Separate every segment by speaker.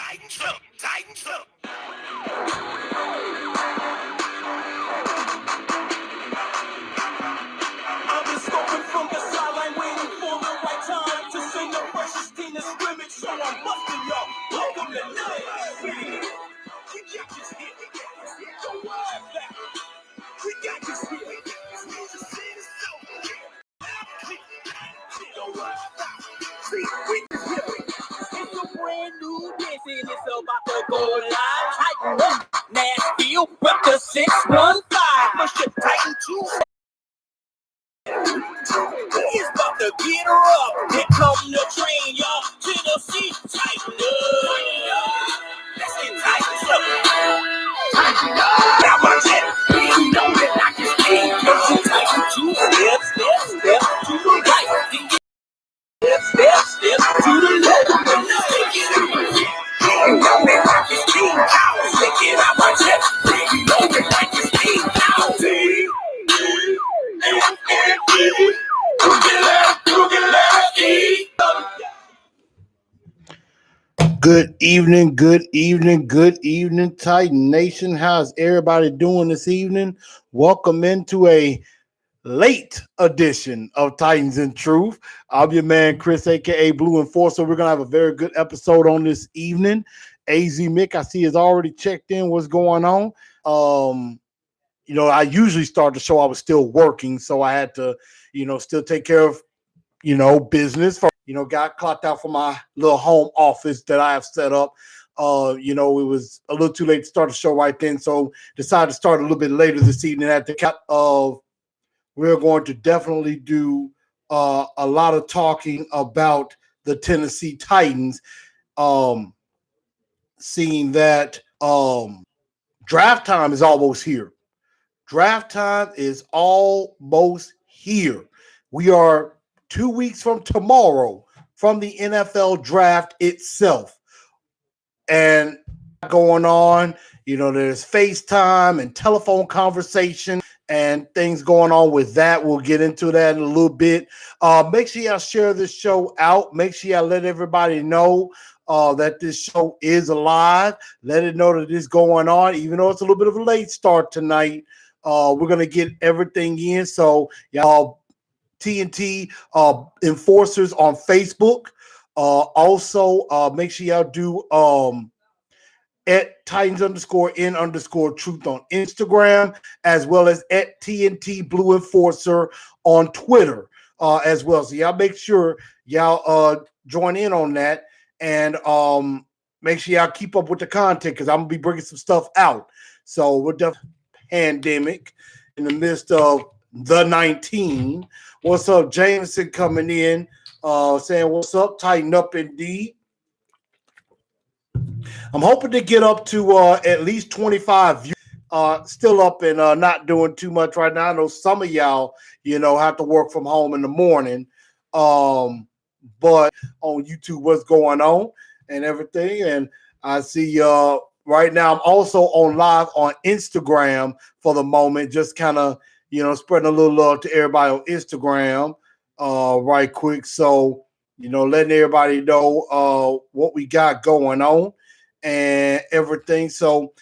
Speaker 1: Titans up, Titans up. I've been scoping from the sideline, waiting for the right time to sing the precious team to scrimmage, so I'm busting y'all. Welcome to Titans. We got this here, don't worry back. We got this here, don't worry about. See, we got this here. It's a brand new dance and it's about to go live. Tighten up, Nashville with the 615. Push the Titan 2. It's about to get her up. Here come the train, y'all. Tennessee, tighten up. Let's get tightened up. Tighten up. Now my jet, you know that I can speak. Push the Titan 2. Step to the right. Step to the left. You know that I can speak. Stick it out my jet. You know that I can speak. Good evening, Titan Nation. How's everybody doing this evening? Welcome into a late edition of Titans in Truth. I'm your man, Chris, aka Blue Enforcer. We're going to have a very good episode on this evening. AZ Mick, I see, has already checked in. What's going on? I usually start the show. I was still working, so I had to, still take care of, business. Got clocked out from my little home office that I have set up. It was a little too late to start the show right then, so decided to start a little bit later this evening at the cut of. We're going to definitely do a lot of talking about the Tennessee Titans, seeing that draft time is almost here. Draft time is almost here. We are 2 weeks from tomorrow from the NFL draft itself. And going on, there's FaceTime and telephone conversation and things going on with that. We'll get into that in a little bit. Make sure y'all share this show out. Make sure y'all let everybody know that this show is alive. Let it know that it's going on, even though it's a little bit of a late start tonight. We're going to get everything in. So y'all, TNT enforcers on Facebook. Also, make sure y'all do at Titans_in_truth on Instagram, as well as at TNT Blue Enforcer on Twitter as well. So y'all make sure y'all join in on that, and make sure y'all keep up with the content, because I'm going to be bringing some stuff out. So we're definitely pandemic in the midst of the 19. What's up, Jameson coming in, saying what's up, tighten up indeed. I'm hoping to get up to at least 25 views. Still up and not doing too much right now. I know some of y'all, have to work from home in the morning. But on YouTube, what's going on and everything. And I see right now I'm also on live on Instagram for the moment, just kind of, spreading a little love to everybody on Instagram right quick. So, letting everybody know what we got going on and everything. So,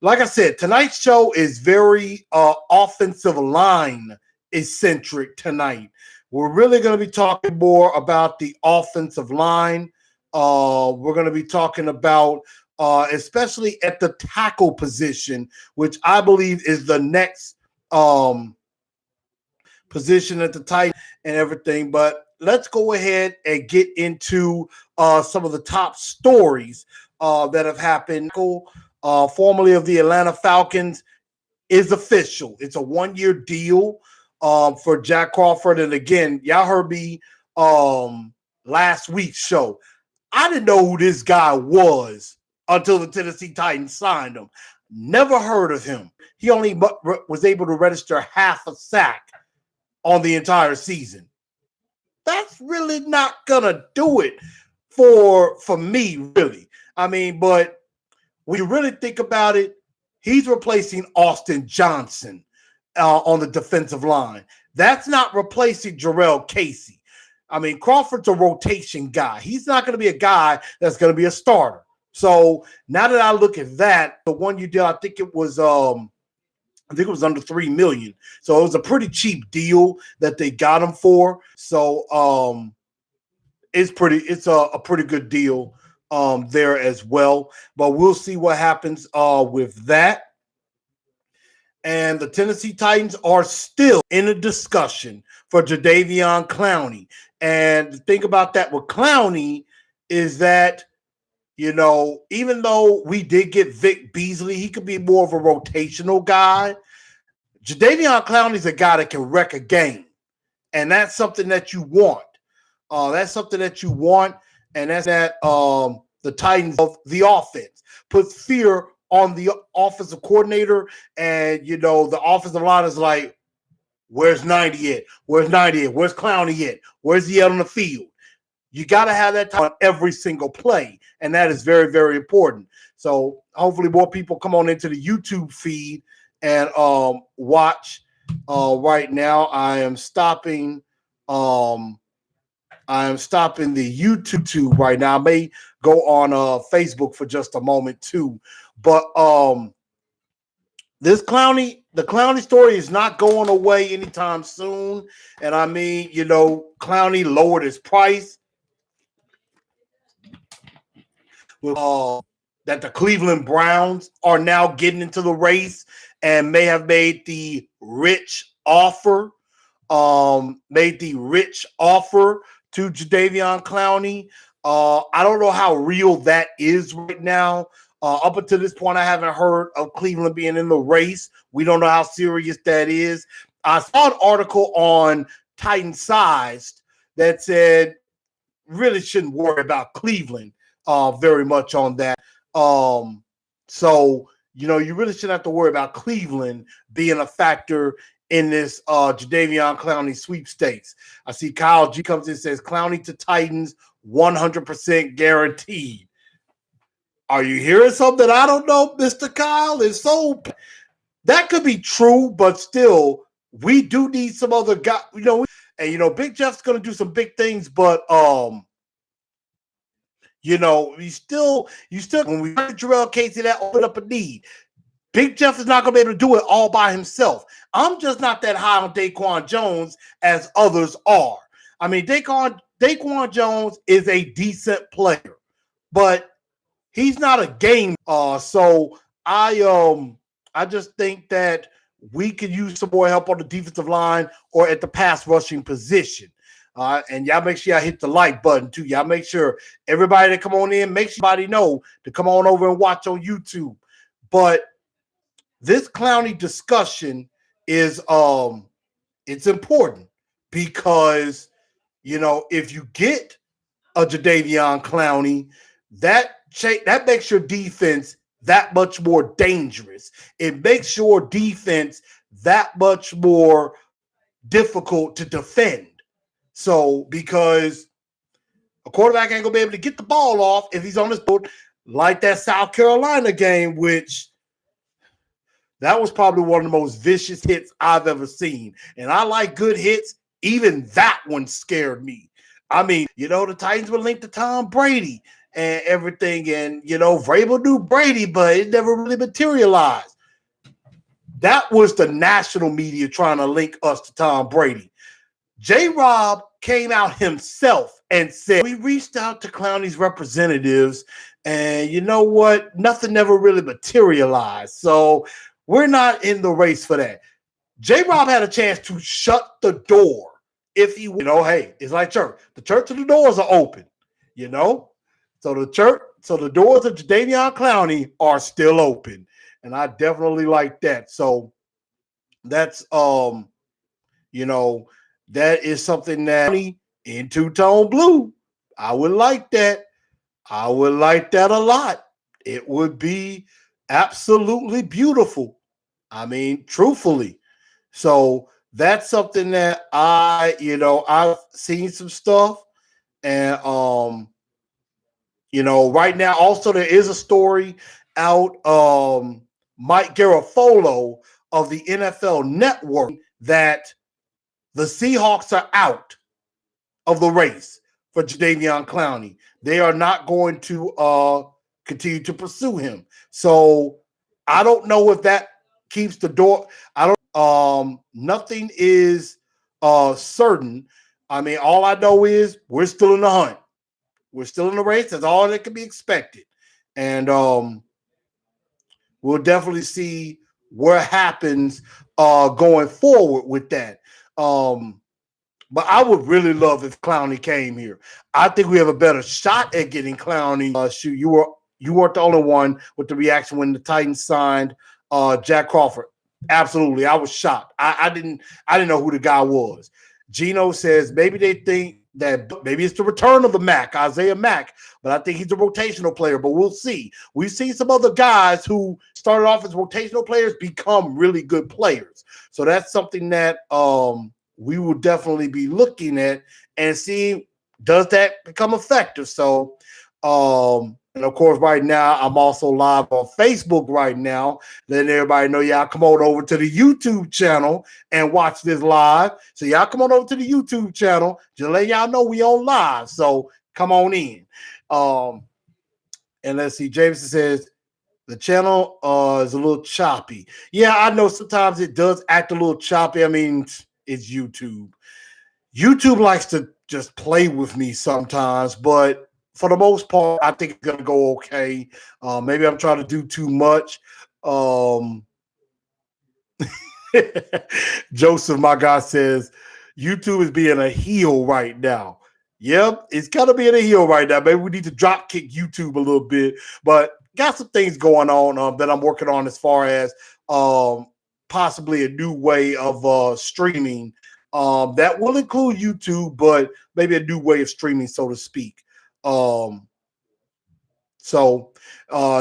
Speaker 1: like I said, tonight's show is very offensive line eccentric tonight. We're really going to be talking more about the offensive line. We're going to be talking about especially at the tackle position, which I believe is the next position at the tight and everything. But let's go ahead and get into some of the top stories that have happened. Formerly of the Atlanta Falcons is official. It's a 1-year deal for Jack Crawford. And again, y'all heard me last week's show. I didn't know who this guy was until the Tennessee Titans signed him. Never heard of him. He only was able to register half a sack on the entire season. That's really not going to do it for me, really. I mean, but when you really think about it, he's replacing Austin Johnson on the defensive line. That's not replacing Jarrell Casey. I mean, Crawford's a rotation guy. He's not going to be a guy that's going to be a starter. So now that I look at that, the one you did, I think it was under 3 million. So it was a pretty cheap deal that they got him for. So it's a pretty good deal there as well. But we'll see what happens with that. And the Tennessee Titans are still in a discussion for Jadeveon Clowney. And the thing about that with Clowney is that, you know, even though we did get Vic Beasley, he could be more of a rotational guy. Jadeveon Clowney's a guy that can wreck a game. And that's something that you want. That's something that you want. And that's that the Titans of the offense puts fear on the offensive coordinator. And, you know, the offensive line is like, where's 90 at? Where's 90 at? Where's Clowney at? Where's he out on the field? You got to have that time on every single play. And that is very, very important. So hopefully more people come on into the YouTube feed and watch. Right now, I am stopping the YouTube right now. I may go on Facebook for just a moment too. But the Clowney story is not going away anytime soon. And I mean, you know, Clowney lowered his price. That the Cleveland Browns are now getting into the race and may have made the rich offer. Made the rich offer to Jadeveon Clowney. I don't know how real that is right now. Up until this point, I haven't heard of Cleveland being in the race. We don't know how serious that is. I saw an article on Titan Sized that said really shouldn't worry about Cleveland very much on that. So, you know, you really shouldn't have to worry about Cleveland being a factor in this Jadeveon Clowney sweepstakes. I see Kyle G comes in and says Clowney to Titans 100% guaranteed. Are you hearing something I don't know, Mr. Kyle? It's so that could be true, but still, we do need some other guy. You know, and you know, Big Jeff's gonna do some big things, but you know, you still when we heard Jarrell Casey, that opened up a need. Big Jeff is not going to be able to do it all by himself. I'm just not that high on Daquan Jones as others are. I mean, Daquan Jones is a decent player, but he's not a game. So I just think that we could use some more help on the defensive line or at the pass rushing position. And y'all make sure y'all hit the like button too. Y'all make sure everybody that come on in, make sure everybody know to come on over and watch on YouTube. But this Clowney discussion is it's important because, you know, if you get a Jadeveon Clowney, that makes your defense that much more dangerous. It makes your defense that much more difficult to defend. So because a quarterback ain't gonna be able to get the ball off if he's on this board, like that South Carolina game, which that was probably one of the most vicious hits I've ever seen. And I like good hits. Even that one scared me. I mean, you know, the Titans were linked to Tom Brady and everything. And, you know, Vrabel knew Brady, but it never really materialized. That was the national media trying to link us to Tom Brady. J-Rob came out himself and said, we reached out to Clowney's representatives, and you know what? Nothing never really materialized. So we're not in the race for that. J-Rob had a chance to shut the door if he, you know, hey, it's like church. The church and the doors are open, you know? So the doors of Jadeveon Clowney are still open. And I definitely like that. So that's, you know, that is something that in two-tone blue, I would like that. I would like that a lot. It would be absolutely beautiful. I mean, truthfully. So that's something that I've seen some stuff. And, you know, right now also there is a story out, Mike Garafolo of the NFL Network, that the Seahawks are out of the race for Jadeveon Clowney. They are not going to continue to pursue him. So I don't know if that keeps the door. I don't. Nothing is certain. I mean, all I know is we're still in the hunt. We're still in the race. That's all that can be expected, and we'll definitely see what happens going forward with that. But I would really love if Clowney came here. I think we have a better shot at getting Clowney. Shoot, you weren't the only one with the reaction when the Titans signed Jack Crawford. Absolutely, I was shocked. I didn't know who the guy was. Gino says maybe they think that maybe it's the return of the Mac, Isaiah Mack, but I think he's a rotational player. But we'll see. We've seen some other guys who started off as rotational players become really good players. So that's something that we will definitely be looking at and see, does that become effective? So, and of course, right now, I'm also live on Facebook right now, letting everybody know, y'all come on over to the YouTube channel and watch this live. So y'all come on over to the YouTube channel, just let y'all know we on live. So come on in. And let's see, Jameson says, the channel is a little choppy. Yeah, I know sometimes it does act a little choppy. I mean, it's YouTube. YouTube likes to just play with me sometimes, but for the most part, I think it's going to go okay. Maybe I'm trying to do too much. Joseph, my guy, says, YouTube is being a heel right now. Yep, it's kind of being a heel right now. Maybe we need to drop kick YouTube a little bit, but got some things going on that I'm working on as far as possibly a new way of streaming that will include YouTube, but maybe a new way of streaming, so to speak. So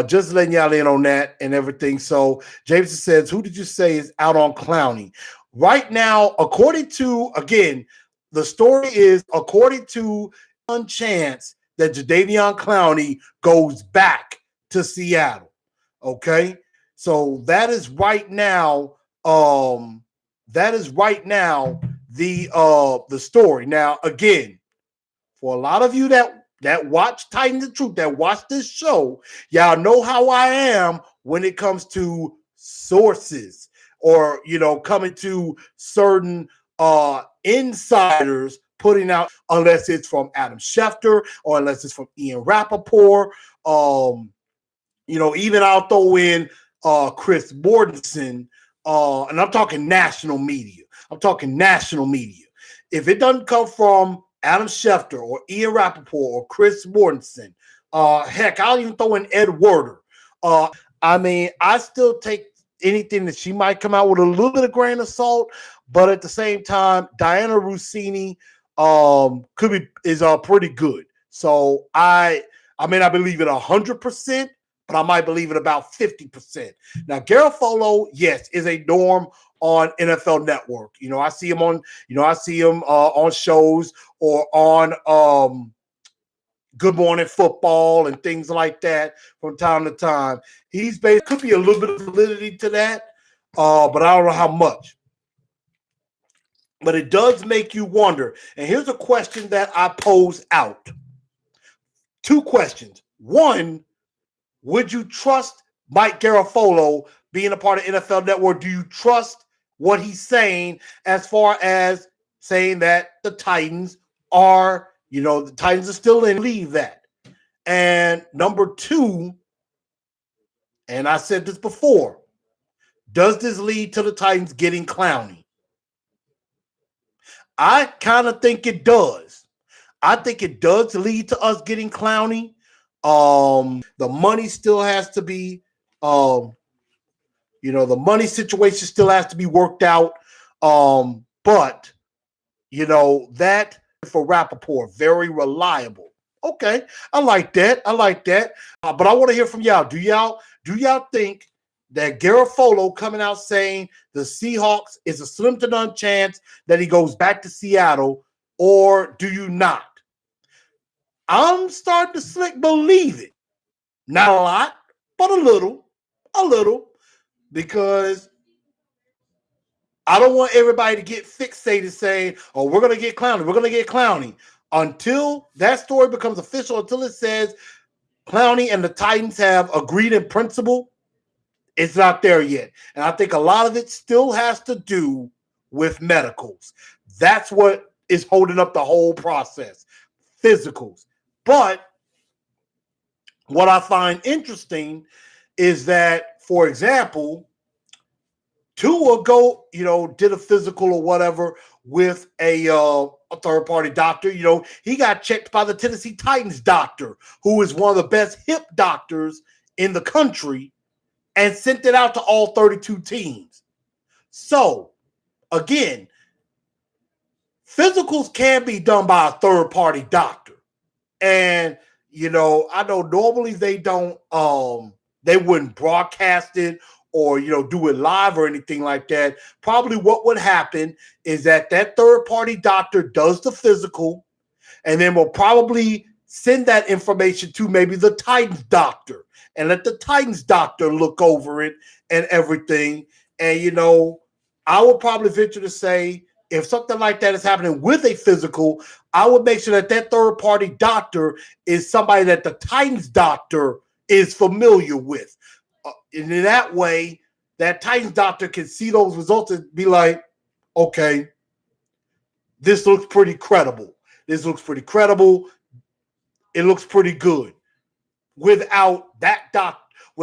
Speaker 1: just letting y'all in on that and everything. So Jameson says, who did you say is out on Clowney? Right now, according to, again, the story is according to one chance that Jadeveon Clowney goes back to Seattle. Okay. So that is right now. That is right now the story. Now, again, for a lot of you that watch Titans of Truth, that watch this show, y'all know how I am when it comes to sources or, coming to certain insiders putting out, unless it's from Adam Schefter or unless it's from Ian Rappaport. Even I'll throw in Chris Mortensen, and I'm talking national media. If it doesn't come from Adam Schefter or Ian Rappaport or Chris Mortensen, heck, I'll even throw in Ed Werder. I still take anything that she might come out with a little bit of grain of salt, but at the same time, Diana Rossini is pretty good. So I may not believe it 100%, but I might believe it about 50%. Now, Garofalo, yes, is a norm on NFL Network. I see him on, on shows or on Good Morning Football and things like that from time to time. He's basically, could be a little bit of validity to that, but I don't know how much. But it does make you wonder. And here's a question that I pose out. Two questions. One, would you trust Mike Garofalo being a part of NFL Network? Do you trust what he's saying as far as saying that the Titans are, the Titans are still in, leave that? And number two, and I said this before, does this lead to the Titans getting Clowney? I kind of think it does. I think it does lead to us getting Clowney. The money still has to be, the money situation still has to be worked out. But that for Rappaport, very reliable. Okay, I like that. But I want to hear from y'all. Do y'all think that Garofalo coming out saying the Seahawks is a slim to none chance that he goes back to Seattle, or do you not? I'm starting to slick believe it. Not a lot, but a little, because I don't want everybody to get fixated saying, oh, we're going to get Clowney. Until that story becomes official, until it says Clowney and the Titans have agreed in principle. It's not there yet. And I think a lot of it still has to do with medicals. That's what is holding up the whole process. Physicals. But what I find interesting is that, for example, Tua did a physical or whatever with a third-party doctor. He got checked by the Tennessee Titans doctor, who is one of the best hip doctors in the country, and sent it out to all 32 teams. So, again, physicals can be done by a third-party doctor. And, I know normally they don't, they wouldn't broadcast it or, do it live or anything like that. Probably what would happen is that third-party doctor does the physical, and then will probably send that information to maybe the Titans doctor and let the Titans doctor look over it and everything. And, I would probably venture to say, if something like that is happening with a physical, I would make sure that third-party doctor is somebody that the Titans doctor is familiar with. And in that way, that Titans doctor can see those results and be like, okay, this looks pretty credible. This looks pretty credible. It looks pretty good. Without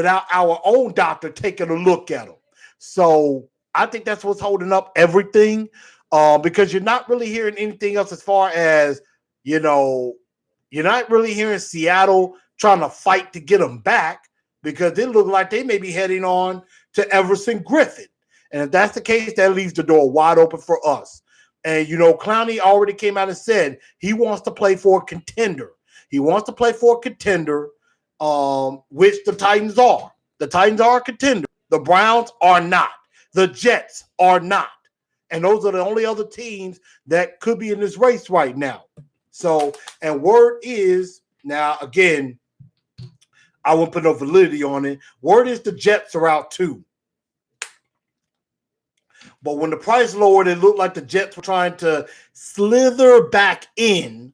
Speaker 1: our own doctor taking a look at them. So I think that's what's holding up everything. Because you're not really hearing anything else as far as, you're not really hearing Seattle trying to fight to get them back, because it looks like they may be heading on to Everson Griffin. And if that's the case, that leaves the door wide open for us. And, Clowney already came out and said he wants to play for a contender. He wants to play for a contender, which the Titans are. The Titans are a contender. The Browns are not. The Jets are not. And those are the only other teams that could be in this race right now. So, and word is, now, again, I won't put no validity on it. Word is the Jets are out too. But when the price lowered, it looked like the Jets were trying to slither back in,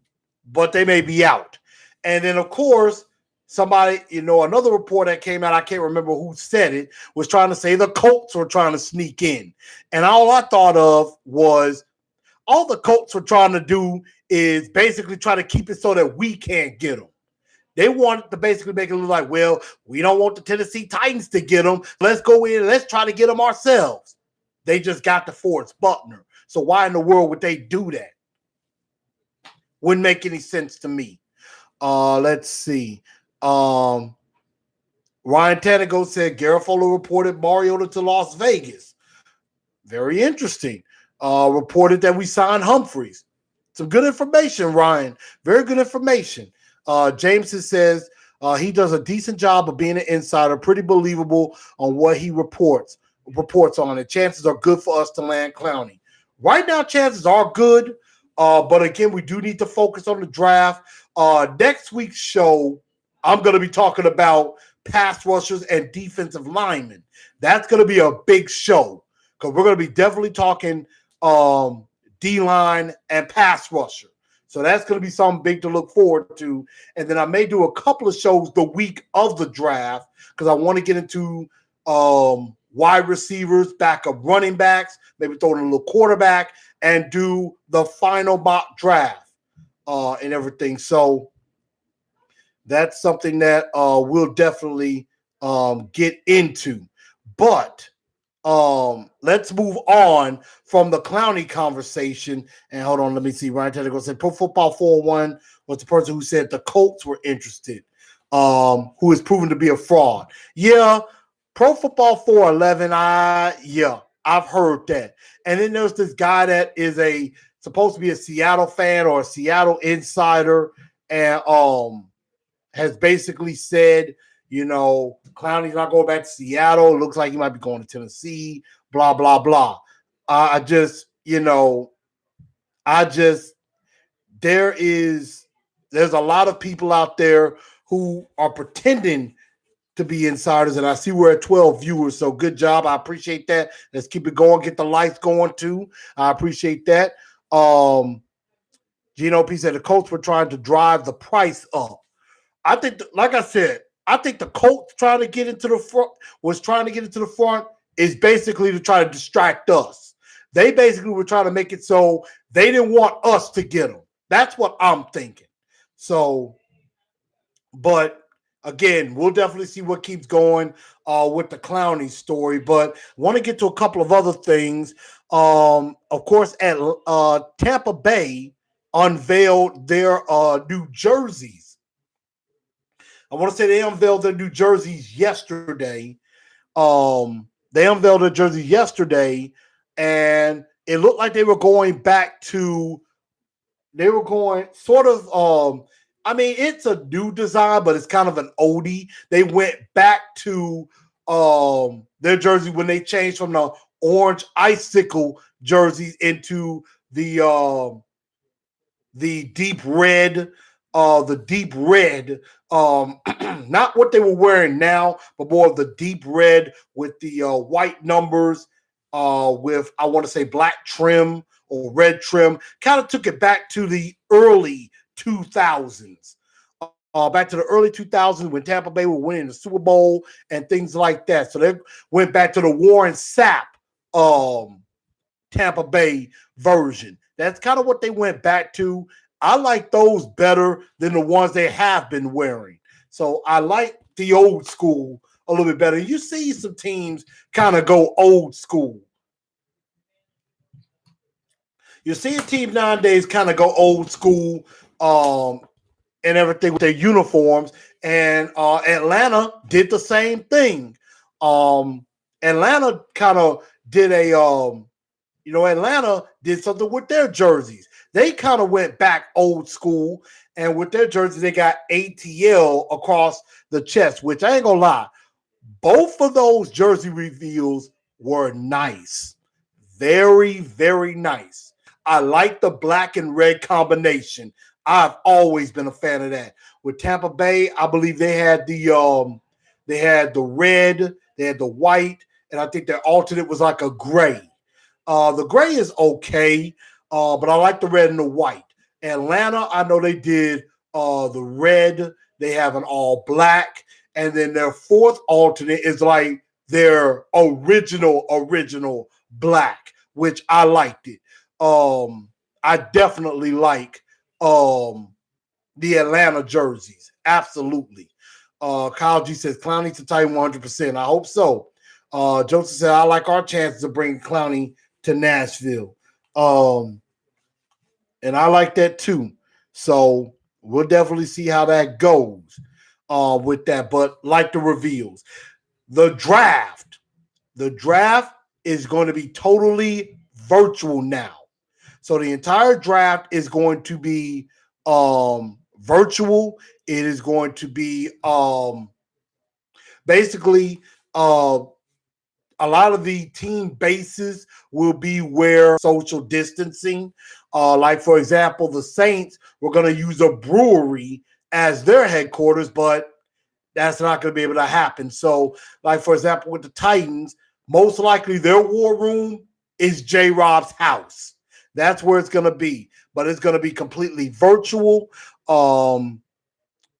Speaker 1: but they may be out. And then, of course, somebody, another report that came out, I can't remember who said it, was trying to say the Colts were trying to sneak in. And all I thought of was, all the Colts were trying to do is basically try to keep it so that we can't get them. They wanted to basically make it look like, well, we don't want the Tennessee Titans to get them. Let's go in and let's try to get them ourselves. They just got DeForest Buckner. So why in the world would they do that? Wouldn't make any sense to me. Let's see. Ryan Tannehill said Garofalo reported Mariota to Las Vegas. Very interesting. Reported that we signed Humphreys. Some good information, Ryan. Very good information. Jameson says he does a decent job of being an insider, pretty believable on what he reports on it. Chances are good for us to land Clowney. Right now, chances are good, but again, we do need to focus on the draft. Next week's show, I'm going to be talking about pass rushers and defensive linemen. That's going to be a big show because we're going to be definitely talking D-line and pass rusher. So that's going to be something big to look forward to. And then I may do a couple of shows the week of the draft because I want to get into wide receivers, backup running backs, maybe throw in a little quarterback, and do the final mock draft and everything. So that's something that we'll definitely get into. But let's move on from the Clowney conversation. And hold on, let me see. Ryan Tannehill said Pro Football 401 was the person who said the Colts were interested, who is proven to be a fraud. Yeah, Pro Football 411, I've heard that. And then there's this guy that is supposed to be a Seattle fan or a Seattle insider, and has basically said, Clowney's not going back to Seattle. It looks like he might be going to Tennessee, blah, blah, blah. There's a lot of people out there who are pretending to be insiders, and I see we're at 12 viewers, so good job. I appreciate that. Let's keep it going. Get the lights going, too. I appreciate that. Gino P said the Colts were trying to drive the price up. I think, like I said, I think the Colts trying to get into the front was trying to get into the front is basically to try to distract us. They basically were trying to make it so they didn't want us to get them. That's what I'm thinking. So, but again, we'll definitely see what keeps going with the Clowney story. But I want to get to a couple of other things. Of course, at Tampa Bay unveiled their new jerseys. I want to say they unveiled their new jerseys yesterday. They unveiled their jerseys yesterday, and it looked like they were going back to. They were going sort of. I mean, it's a new design, but it's kind of an oldie. They went back to their jersey when they changed from the orange icicle jerseys into the deep red, not what they were wearing now, but more of the deep red with the white numbers, with, I want to say, black trim or red trim. Kind of took it back to the early 2000s. Back to the early 2000s when Tampa Bay were winning the Super Bowl and things like that. So they went back to the Warren Sapp Tampa Bay version. That's kind of what they went back to. I like those better than the ones they have been wearing. So I like the old school a little bit better. You see some teams kind of go old school. You see a team nowadays kind of go old school and everything with their uniforms. And Atlanta did the same thing. Atlanta kind of did Atlanta did something with their jerseys. They kind of went back old school, and with their jerseys, they got ATL across the chest, which I ain't gonna lie. Both of those jersey reveals were nice. Very, very nice. I like the black and red combination. I've always been a fan of that. With Tampa Bay, I believe they had the red, they had the white, and I think their alternate was like a gray. The gray is okay, but I like the red and the white. Atlanta, I know they did the red. They have an all black, and then their fourth alternate is like their original black, which I liked it. I definitely like the Atlanta jerseys. Absolutely. Kyle G says Clowney to Titan 100%. I hope so. Joseph said, I like our chances of bringing Clowney to Nashville. And I like that too. So we'll definitely see how that goes with that. But like the reveals, the draft is going to be totally virtual now. So the entire draft is going to be virtual. It is going to be basically a lot of the team bases will be where social distancing. Like, for example, the Saints were going to use a brewery as their headquarters, but that's not going to be able to happen. So, like, for example, with the Titans, most likely their war room is J-Rob's house. That's where it's going to be. But it's going to be completely virtual. And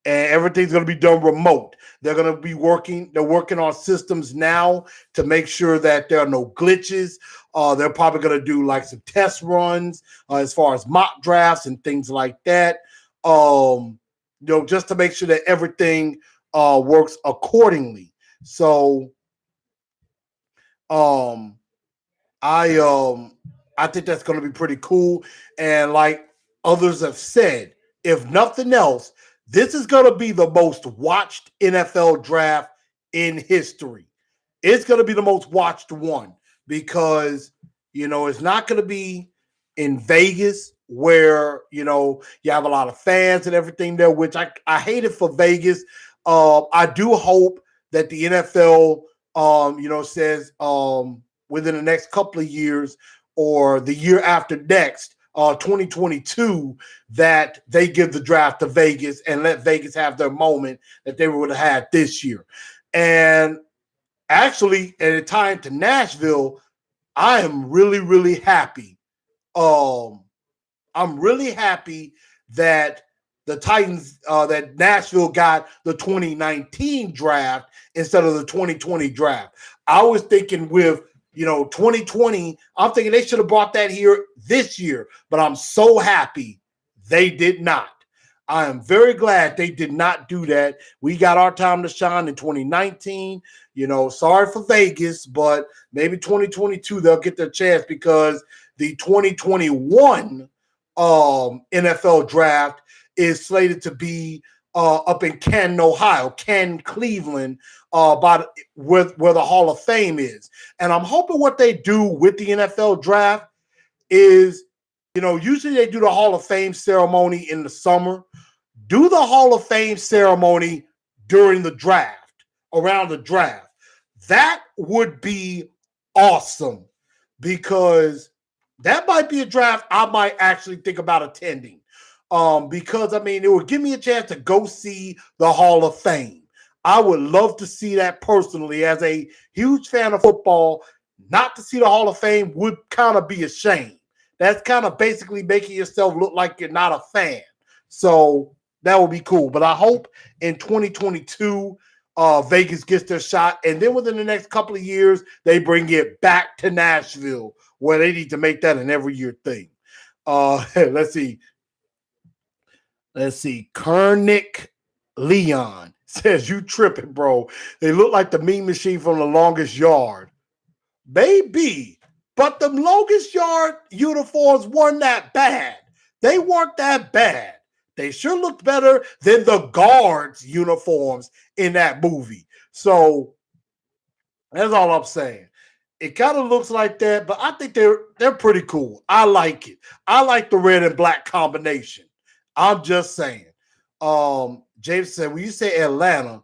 Speaker 1: everything's going to be done remote. They're going to be working on systems now to make sure that there are no glitches. They're probably going to do like some test runs as far as mock drafts and things like that. Just to make sure that everything works accordingly. So I think that's going to be pretty cool. And like others have said, if nothing else, this is going to be the most watched NFL draft in history. It's going to be the most watched one because, it's not going to be in Vegas where, you have a lot of fans and everything there, which I hate it for Vegas. I do hope that the NFL, says within the next couple of years or the year after next, 2022, that they give the draft to Vegas and let Vegas have their moment that they would have had this year. And actually, at a time to Nashville, I am really, really happy. I'm really happy that the Titans, that Nashville got the 2019 draft instead of the 2020 draft. I was thinking with 2020, I'm thinking they should have brought that here this year, but I'm so happy they did not. I am very glad they did not do that. We got our time to shine in 2019. Sorry for Vegas, but maybe 2022 they'll get their chance, because the 2021 NFL draft is slated to be up in Canton, Ohio, Cleveland, where the Hall of Fame is. And I'm hoping what they do with the NFL draft is, usually they do the Hall of Fame ceremony in the summer. Do the Hall of Fame ceremony during the draft, around the draft. That would be awesome, because that might be a draft I might actually think about attending. Because it would give me a chance to go see the Hall of Fame. I would love to see that personally. As a huge fan of football, not to see the Hall of Fame would kind of be a shame. That's kind of basically making yourself look like you're not a fan. So that would be cool. But I hope in 2022, Vegas gets their shot. And then within the next couple of years, they bring it back to Nashville, where they need to make that an every year thing. Let's see. Kernick Leon says, you tripping, bro. They look like the Mean Machine from The Longest Yard. Maybe. But the Longest Yard uniforms weren't that bad. They weren't that bad. They sure looked better than the guards' uniforms in that movie. So that's all I'm saying. It kind of looks like that, but I think they're pretty cool. I like it. I like the red and black combination. I'm just saying. James said, when you say Atlanta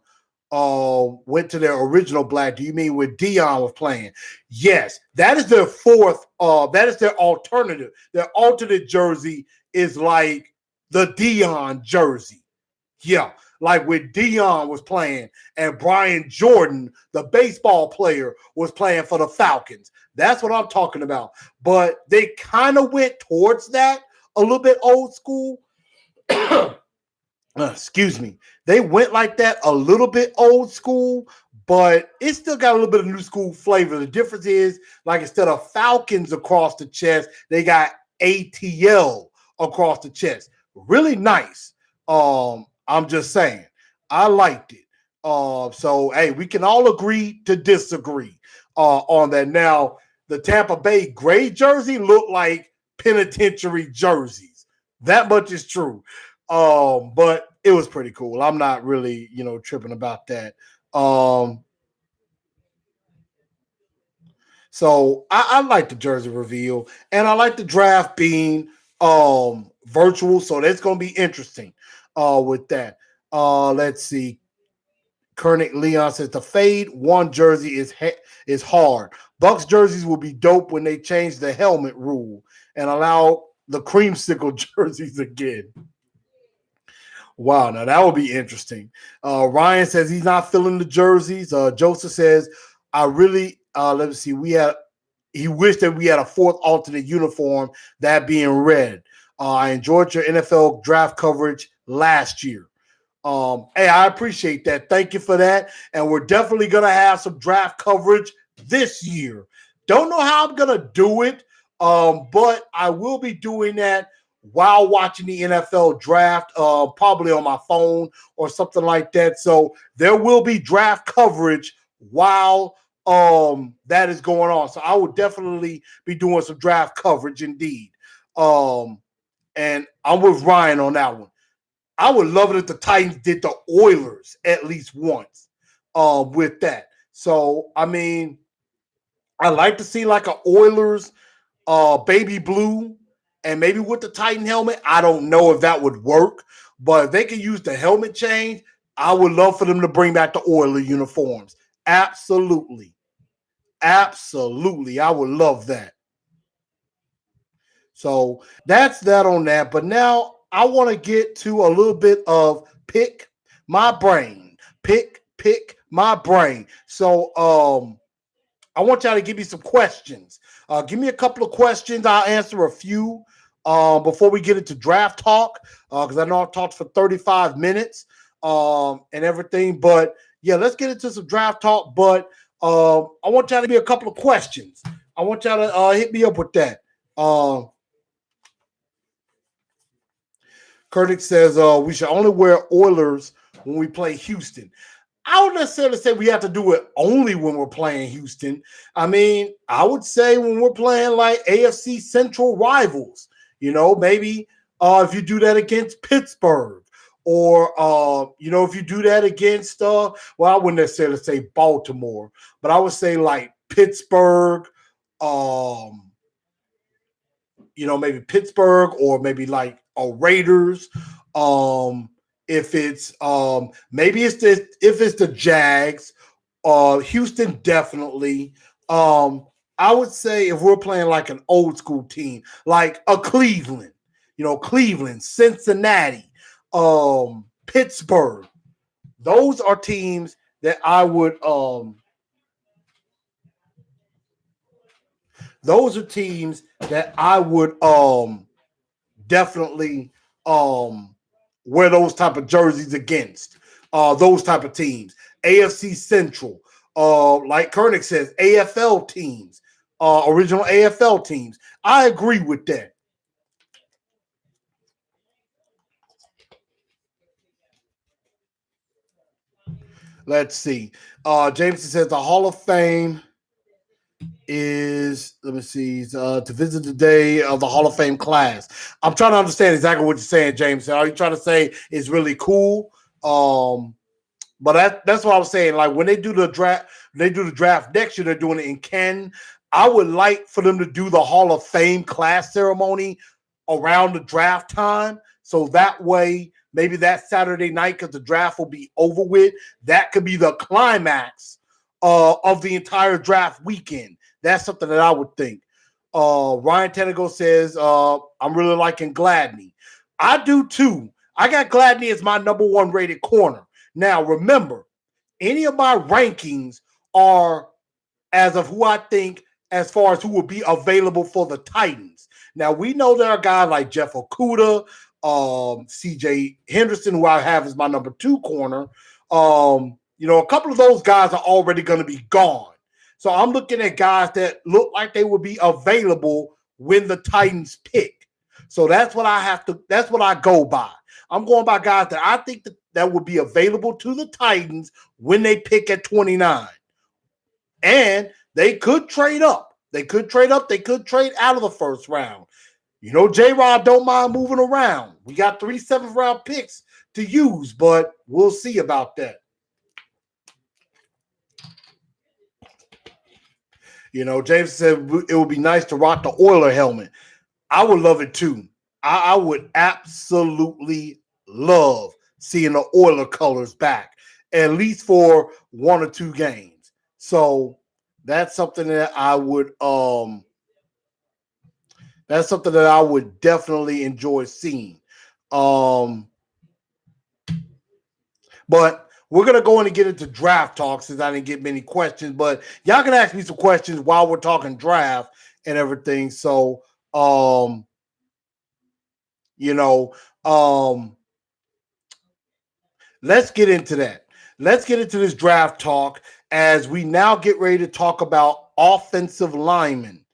Speaker 1: went to their original black, do you mean when Dion was playing? Yes, that is their fourth. That is their alternative. Their alternate jersey is like the Dion jersey. Yeah, like when Dion was playing and Brian Jordan, the baseball player, was playing for the Falcons. That's what I'm talking about. But they kind of went towards that, a little bit old school. Excuse me. They went like that, a little bit old school, but it still got a little bit of new school flavor. The difference is, like, instead of Falcons across the chest, they got ATL across the chest. Really nice. I'm just saying, I liked it. So hey, we can all agree to disagree on that. Now, the Tampa Bay gray jersey looked like penitentiary jerseys. That much is true. But it was pretty cool. I'm not really, tripping about that. So I like the jersey reveal, and I like the draft being virtual. So that's going to be interesting with that. Let's see. Kernick Leon says the fade one jersey is hard. Bucks jerseys will be dope when they change the helmet rule and allow the creamsicle jerseys again. Wow, now that would be interesting. Ryan says he's not feeling the jerseys. Joseph says, I really let me see. He wished that we had a fourth alternate uniform, that being red. I enjoyed your NFL draft coverage last year. Hey, I appreciate that. Thank you for that. And we're definitely going to have some draft coverage this year. Don't know how I'm going to do it, but I will be doing that while watching the NFL draft, probably on my phone or something like that. So there will be draft coverage while that is going on. So I will definitely be doing some draft coverage indeed. And I'm with Ryan on that one. I would love it if the Titans did the Oilers at least once with that. So, I mean, I like to see like an Oilers baby blue and maybe with the Titan helmet. I don't know if that would work, but if they can use the helmet change, I would love for them to bring back the Oilers uniforms. Absolutely. Absolutely. I would love that. So that's that on that. But now I want to get to a little bit of pick my brain. Pick my brain. So I want y'all to give me some questions. Give me a couple of questions. I'll answer a few before we get into draft talk, because I know I've talked for 35 minutes and everything. But yeah, let's get into some draft talk. But I want y'all to be a couple of questions. I want y'all to hit me up with that. Kurdick says we should only wear Oilers when we play Houston. I don't necessarily say we have to do it only when we're playing Houston. I mean, I would say when we're playing like AFC Central rivals, maybe if you do that against Pittsburgh, or if you do that against well, I wouldn't necessarily say Baltimore, but I would say like Pittsburgh, maybe Pittsburgh, or maybe like Raiders. If it's maybe if it's the Jags, Houston definitely. I would say if we're playing like an old school team, like a Cleveland, Cleveland, Cincinnati, Pittsburgh, those are teams that I would definitely wear those type of jerseys against those type of teams. AFC Central, like Koenig says, AFL teams, original AFL teams. I agree with that. Let's see. Jameson says the Hall of Fame is, let me see, to visit the day of the Hall of Fame class. I'm trying to understand exactly what you're saying, James. Are you trying to say it's really cool? But that's what I was saying. Like when they do the draft next year, they're doing it in Canton. I would like for them to do the Hall of Fame class ceremony around the draft time. So that way, maybe that Saturday night, because the draft will be over with, that could be the climax of the entire draft weekend. That's something that I would think. Ryan Tenego says, I'm really liking Gladney. I do too. I got Gladney as my number one rated corner. Now, remember, any of my rankings are as of who I think as far as who will be available for the Titans. Now, we know there are guys like Jeff Okudah, CJ Henderson, who I have as my number 2 corner. A couple of those guys are already going to be gone. So I'm looking at guys that look like they will be available when the Titans pick. So that's what I go by. I'm going by guys that I think that will be available to the Titans when they pick at 29. And they could trade up. They could trade up. They could trade out of the first round. J-Rob don't mind moving around. We got 3 7th-round picks to use, but we'll see about that. James said it would be nice to rock the Oiler helmet. I would love it too. I would absolutely love seeing the Oiler colors back, at least for 1 or 2 games. So that's something that I would definitely enjoy seeing. But we're going to go in and get into draft talk since I didn't get many questions. But y'all can ask me some questions while we're talking draft and everything. So, let's get into that. Let's get into this draft talk as we now get ready to talk about offensive linemen.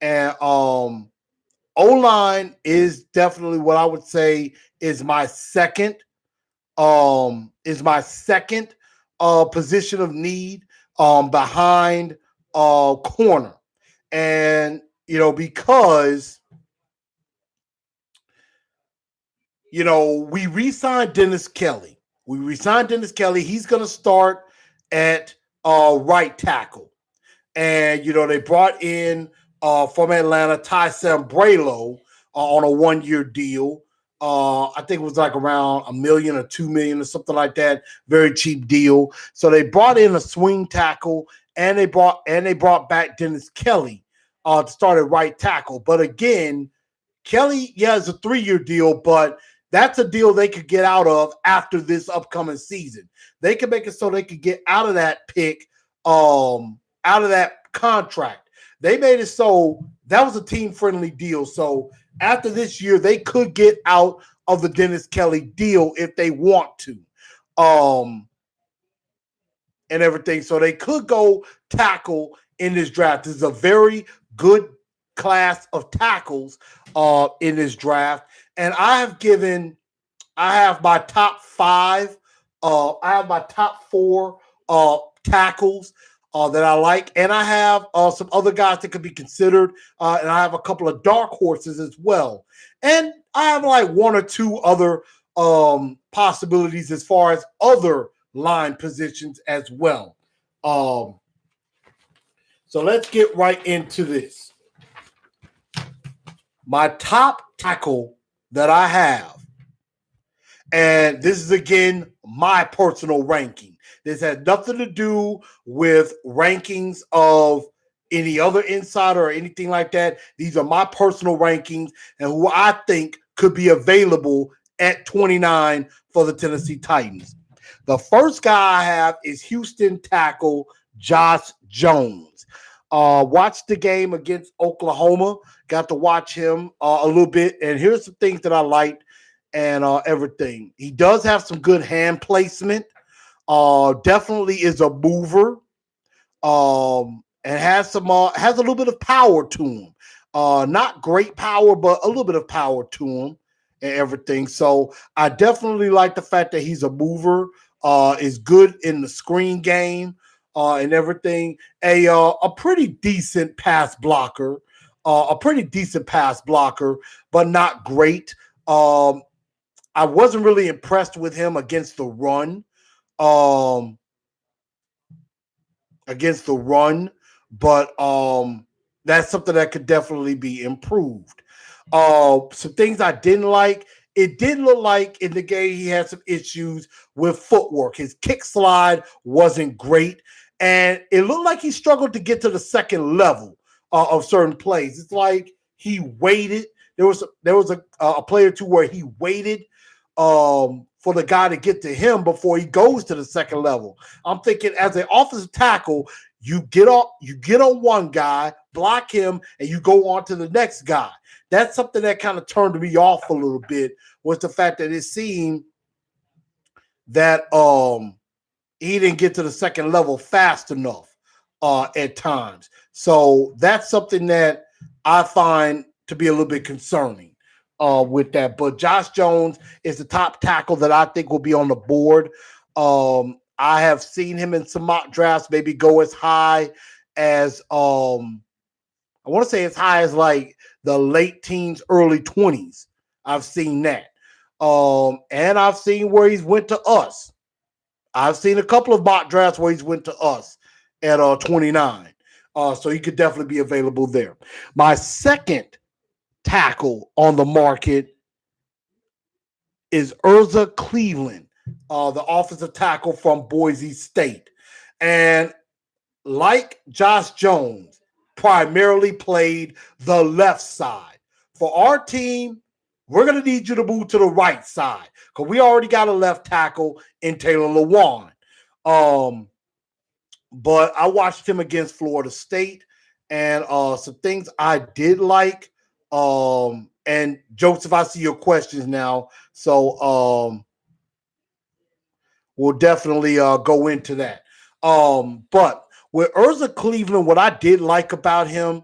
Speaker 1: And O-line is definitely what I would say is my second position of need behind corner. And because we re-signed Dennis Kelly. He's going to start at right tackle. And, they brought in from Atlanta Ty Sambrailo on a 1-year deal. I think it was like around $1 million or $2 million or something like that. Very cheap deal. So they brought in a swing tackle and they brought back Dennis Kelly to start at right tackle. But again, Kelly, it's a 3-year deal, but that's a deal they could get out of after this upcoming season. They could make it so they could get out of that pick, out of that contract. They made it so that was a team-friendly deal. So after this year, they could get out of the Dennis Kelly deal if they want to. And everything. So they could go tackle in this draft. This is a very good class of tackles in this draft. And I have my top five, I have my top four tackles that I like. And I have some other guys that could be considered. And I have a couple of dark horses as well. And I have like one or two other possibilities as far as other line positions as well. So let's get right into this. My top tackle that I have, and this is again my personal ranking. This has nothing to do with rankings of any other insider or anything like that. These are my personal rankings and who I think could be available at 29 for the Tennessee Titans. The first guy I have is Houston tackle Josh Jones. Watched the game against Oklahoma. Got to watch him a little bit. And here's some things that I liked and everything. He does have some good hand placement. Definitely is a mover. And has a little bit of power to him. Not great power, but a little bit of power to him and everything. So I definitely like the fact that he's a mover. Is good in the screen game and everything. A pretty decent pass blocker. But not great. I wasn't really impressed with him against the run. But that's something that could definitely be improved. Some things I didn't like. It did look like in the game he had some issues with footwork. His kick slide wasn't great, and it looked like he struggled to get to the second level of certain plays. It's like he waited. There was a play or two where he waited for the guy to get to him before he goes to the second level. I'm thinking as an offensive tackle, you get on one guy, block him, and you go on to the next guy. That's something that kind of turned me off a little bit, was the fact that it seemed that he didn't get to the second level fast enough at times. So that's something that I find to be a little bit concerning with that. But Josh Jones is the top tackle that I think will be on the board. I have seen him in some mock drafts maybe go as high as I want to say as high as like the late teens, early 20s. I've seen that. And I've seen where he's went to us. I've seen a couple of mock drafts where he's went to us at 29. So he could definitely be available there. My second tackle on the market is Urza Cleveland, the offensive tackle from Boise State. And like Josh Jones, primarily played the left side. For our team, we're going to need you to move to the right side because we already got a left tackle in Taylor Lewan. But I watched him against Florida State, and some things I did like. And Joseph, I see your questions now, so we'll definitely go into that. But with Urza Cleveland, what I did like about him,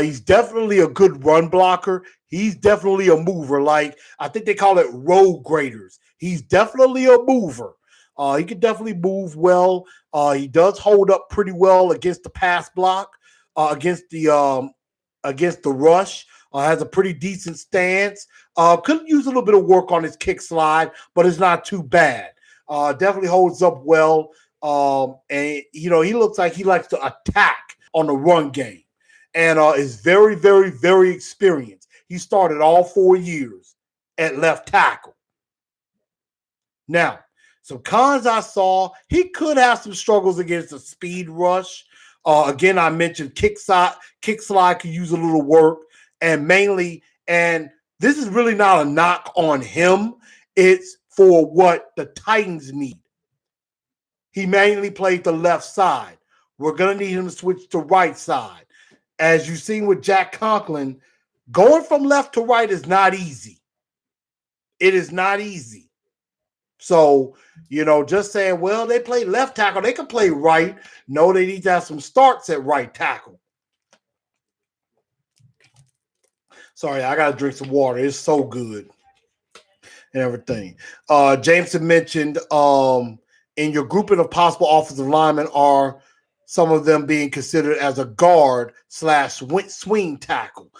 Speaker 1: he's definitely a good run blocker. He's definitely a mover. Like, I think they call it road graders. He's definitely a mover. He can definitely move well. He does hold up pretty well against the pass block, against the rush. Has a pretty decent stance. Could use a little bit of work on his kick slide, but it's not too bad. Definitely holds up well. And he looks like he likes to attack on the run game, and is very, very, very experienced. He started all 4 years at left tackle. Now, some cons I saw, he could have some struggles against the speed rush. Again, I mentioned kick slide could use a little work, and mainly, and this is really not a knock on him. It's for what the Titans need. He mainly played the left side. We're going to need him to switch to right side. As you've seen with Jack Conklin, Going from left to right is not easy. It is not easy. So, just saying, well, they play left tackle, they can play right. No, they need to have some starts at right tackle. Sorry, I got to drink some water. It's so good and everything. Jameson mentioned in your grouping of possible offensive linemen are some of them being considered as a guard / swing tackle.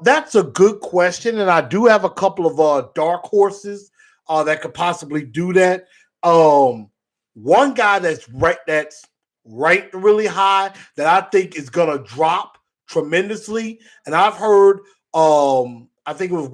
Speaker 1: That's a good question, and I do have a couple of dark horses that could possibly do that. One guy that's ranked really high that I think is gonna drop tremendously, and I've heard I think it was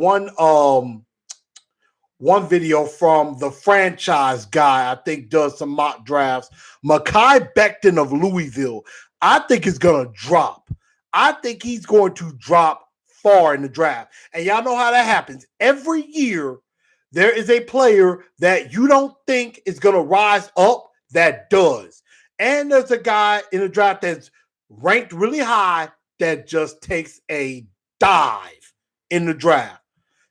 Speaker 1: one video from the franchise guy, I think does some mock drafts. Mekhi Becton of Louisville, I think is going to drop. I think he's going to drop far in the draft. And y'all know how that happens. Every year, there is a player that you don't think is going to rise up that does. And there's a guy in the draft that's ranked really high that just takes a dive in the draft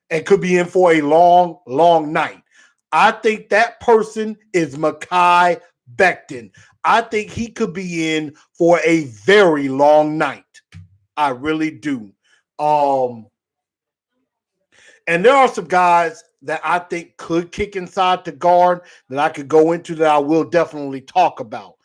Speaker 1: and could be in for a long, long night. I think that person is Mekhi Becton. I think he could be in for a very long night. I really do. And there are some guys that I think could kick inside the guard that I could go into that I will definitely talk about.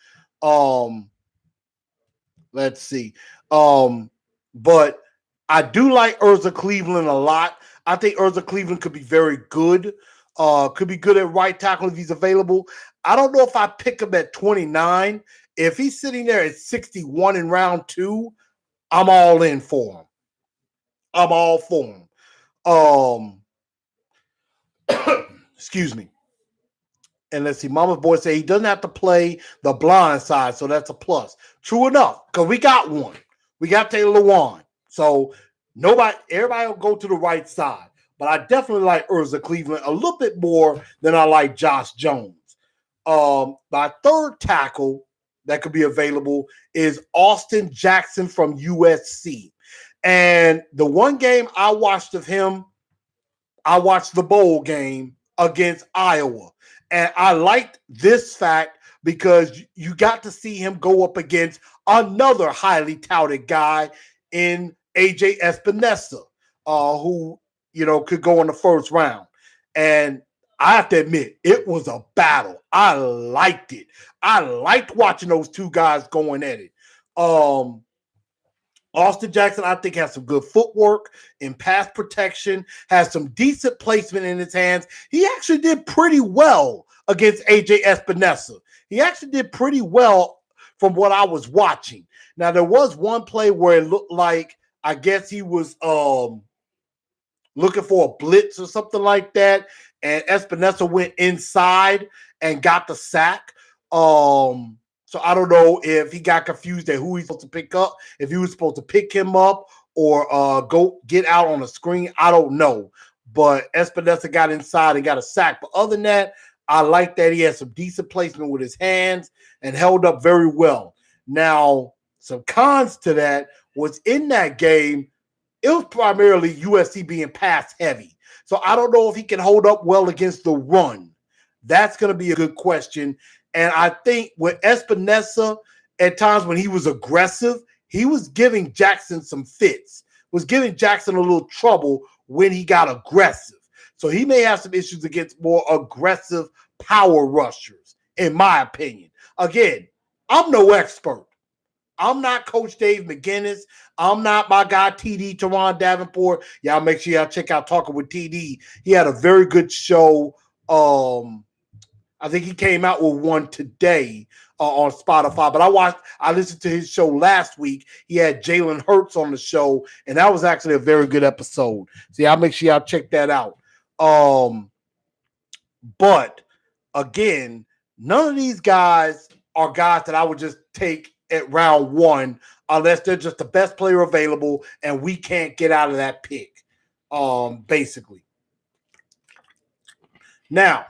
Speaker 1: Let's see. But I do like Urza Cleveland a lot. I think Urza Cleveland could be very good. Could be good at right tackle if he's available. I don't know if I pick him at 29. If he's sitting there at 61 in round 2, I'm all in for him. I'm all for him. Excuse me. And let's see, Mama's boy say he doesn't have to play the blind side, so that's a plus. True enough, because we got one. We got Taylor Lewan. So everybody will go to the right side. But I definitely like Urza Cleveland a little bit more than I like Josh Jones. My third tackle that could be available is Austin Jackson from USC. And the one game I watched of him, I watched the bowl game against Iowa. And I liked this fact because you got to see him go up against another highly touted guy in AJ Espinosa, who, could go in the first round. And I have to admit, it was a battle. I liked it. I liked watching those two guys going at it. Austin Jackson, I think, has some good footwork in pass protection, has some decent placement in his hands. He actually did pretty well against AJ Espinosa. He actually did pretty well from what I was watching. Now, there was one play where it looked like, I guess he was looking for a blitz or something like that, and Espinosa went inside and got the sack. So I don't know if he got confused at who he's supposed to pick up, if he was supposed to pick him up or go get out on the screen. I don't know. But Espinosa got inside and got a sack. But other than that, I like that he had some decent placement with his hands and held up very well. Now, some cons to that was in that game, it was primarily USC being pass heavy. So I don't know if he can hold up well against the run. That's going to be a good question. And I think with Espinosa, at times when he was aggressive, he was giving Jackson some fits, was giving Jackson a little trouble when he got aggressive. So he may have some issues against more aggressive power rushers, in my opinion. Again, I'm no expert. I'm not Coach Dave McGinnis. I'm not my guy, TD, Teron Davenport. Y'all make sure y'all check out Talking with TD. He had a very good show. I think he came out with one today on Spotify, but I listened to his show last week. He had Jalen Hurts on the show, and that was actually a very good episode. So y'all make sure y'all check that out. But again, none of these guys are guys that I would just take at round 1 unless they're just the best player available and we can't get out of that pick, basically. Now,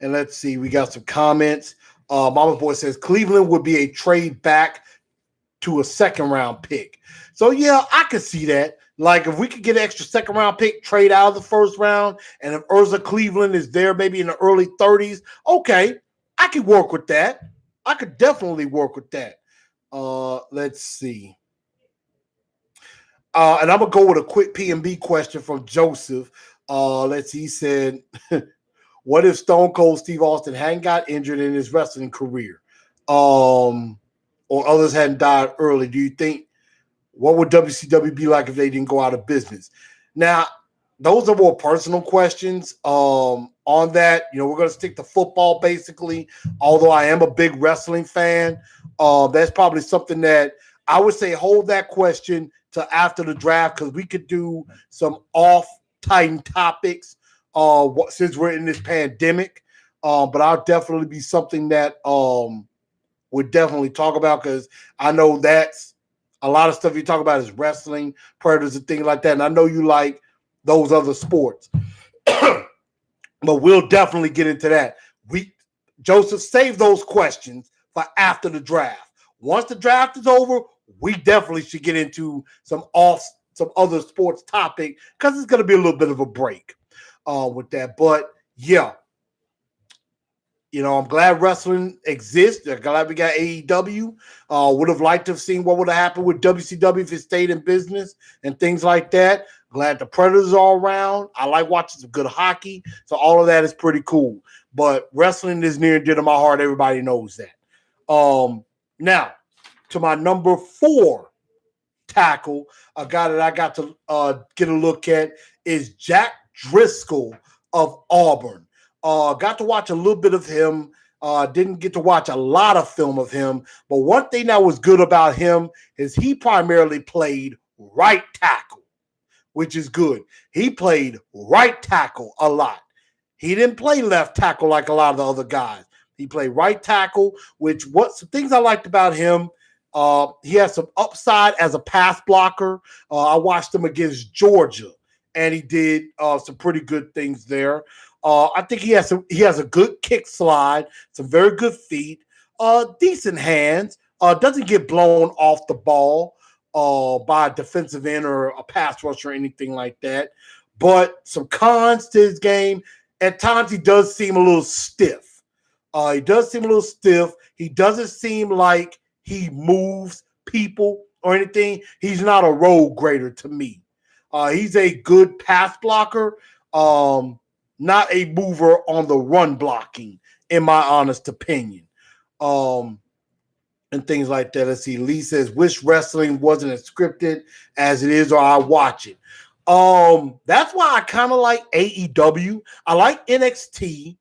Speaker 1: and let's see, we got some comments. Mama Boy says Cleveland would be a trade back to a second round pick. So yeah, I could see that. Like if we could get an extra second round pick, trade out of the first round, and if Urza Cleveland is there maybe in the early 30s, okay, I could work with that. I could definitely work with that. Let's see. And I'm gonna go with a quick P&B question from Joseph. Let's see. He said, "What if Stone Cold Steve Austin hadn't got injured in his wrestling career, or others hadn't died early? Do you think what would WCW be like if they didn't go out of business?" Now, those are more personal questions. On that, we're gonna stick to football basically. Although I am a big wrestling fan, that's probably something that I would say hold that question to after the draft because we could do some off Titan topics since we're in this pandemic. But I'll definitely be something that would definitely talk about because I know that's a lot of stuff you talk about is wrestling, predators, and things like that. And I know you like those other sports. But we'll definitely get into that. Joseph, save those questions for after the draft. Once the draft is over, we definitely should get into some other sports topic because it's going to be a little bit of a break with that. But yeah, I'm glad wrestling exists. I'm glad we got AEW. Would have liked to have seen what would have happened with WCW if it stayed in business and things like that. Glad the Predators are around. I like watching some good hockey. So all of that is pretty cool. But wrestling is near and dear to my heart. Everybody knows that. Now, to my number 4 tackle, a guy that I got to get a look at is Jack Driscoll of Auburn. Got to watch a little bit of him. Didn't get to watch a lot of film of him. But one thing that was good about him is he primarily played right tackle, which is good. He played right tackle a lot. He didn't play left tackle like a lot of the other guys. He played right tackle, some things I liked about him. He has some upside as a pass blocker. I watched him against Georgia, and he did some pretty good things there. I think he has a good kick slide, some very good feet, decent hands. Doesn't get blown off the ball by a defensive end or a pass rusher or anything like that. But some cons to his game. At times, he does seem a little stiff. He doesn't seem like he moves people or anything. He's not a road grader to me. He's a good pass blocker, not a mover on the run blocking, in my honest opinion. And things like that. Let's see. Lee says, wish wrestling wasn't as scripted as it is, or I watch it. That's why I kind of like AEW. I like NXT.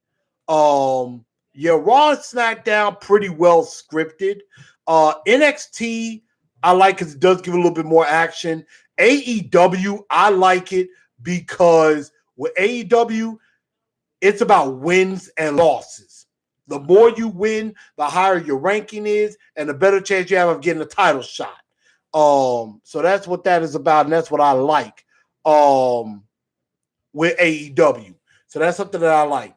Speaker 1: Raw and SmackDown pretty well scripted. NXT I like because it does give a little bit more action. AEW I like it because with AEW it's about wins and losses. The more you win, the higher your ranking is, and the better chance you have of getting a title shot. So that's what that is about, and that's what I like with AEW. So that's something that I like.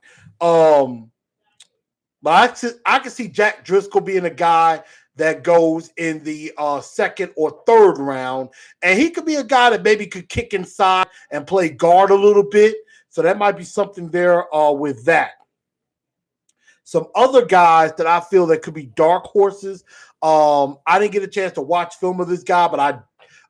Speaker 1: But I can see Jack Driscoll being a guy that goes in the second or third round, and he could be a guy that maybe could kick inside and play guard a little bit. So that might be something there with that. Some other guys that I feel that could be dark horses. I didn't get a chance to watch film of this guy, but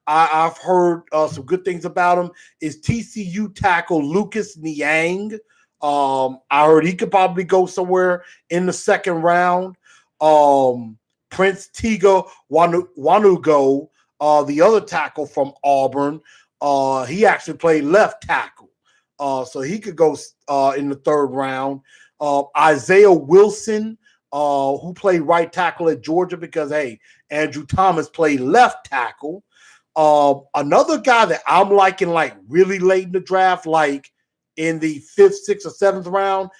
Speaker 1: I've heard some good things about him. Is TCU tackle Lucas Niang. I heard he could probably go somewhere in the second round. Prince Tiga Wanugo, the other tackle from Auburn, he actually played left tackle. So he could go in the third round. Isaiah Wilson, who played right tackle at Georgia because, hey, Andrew Thomas played left tackle. Another guy that I'm liking like really late in the draft, like in the 5th, 6th, or 7th round,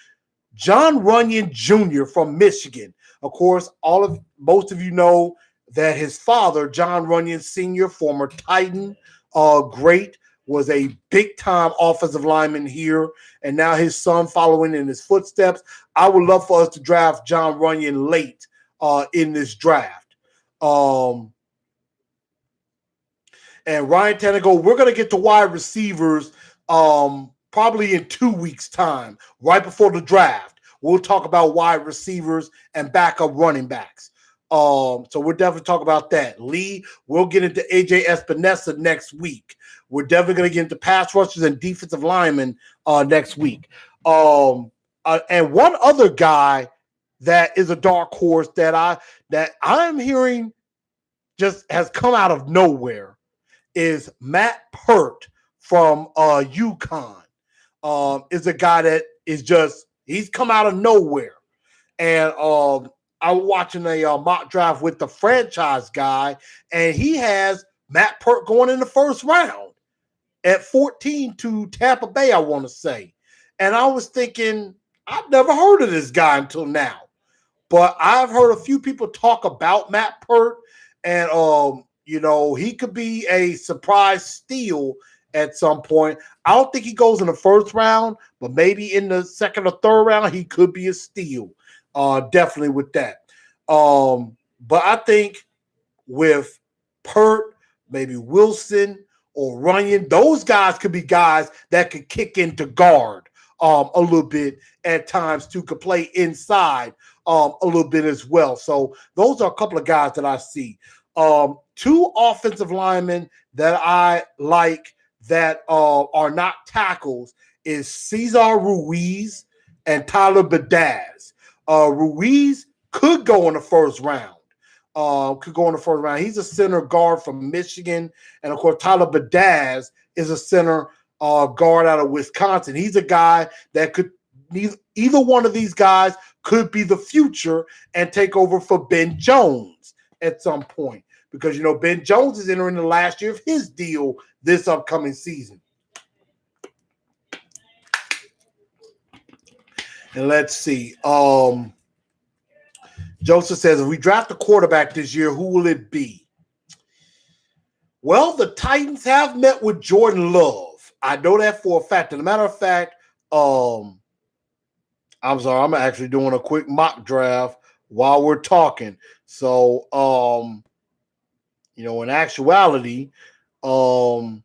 Speaker 1: John Runyon Jr. from Michigan. Of course, most of you know that his father, John Runyon Sr., former Titan, great, was a big-time offensive lineman here, and now his son following in his footsteps. I would love for us to draft John Runyon late in this draft. And Ryan Tannehill, we're going to get to wide receivers probably in 2 weeks' time, right before the draft. We'll talk about wide receivers and backup running backs. So we'll definitely talk about that. Lee, we'll get into AJ Espinosa next week. We're definitely going to get into pass rushers and defensive linemen next week. And one other guy that is a dark horse that I'm hearing just has come out of nowhere is Matt Pert from UConn. Is a guy that is just, he's come out of nowhere. And I was watching a mock draft with the franchise guy, and he has Matt Pert going in the first round at 14 to Tampa Bay, I want to say. And I was thinking, I've never heard of this guy until now. But I've heard a few people talk about Matt Pert, and he could be a surprise steal at some point. I don't think he goes in the first round, but maybe in the second or third round, he could be a steal. Definitely with that. But I think with Pert, maybe Wilson or Runyon, those guys could be guys that could kick into guard a little bit at times too, could play inside a little bit as well. So those are a couple of guys that I see. Two offensive linemen that I like that are not tackles is Cesar Ruiz and Tyler Badaz. Ruiz could go in the first round. He's a center guard from Michigan. And, of course, Tyler Badaz is a center guard out of Wisconsin. He's a guy that could – either one of these guys could be the future and take over for Ben Jones at some point. Because, Ben Jones is entering the last year of his deal this upcoming season. And let's see. Joseph says, if we draft a quarterback this year, who will it be? Well, the Titans have met with Jordan Love. I know that for a fact. As a matter of fact, I'm sorry, I'm actually doing a quick mock draft while we're talking. So, in actuality, I'm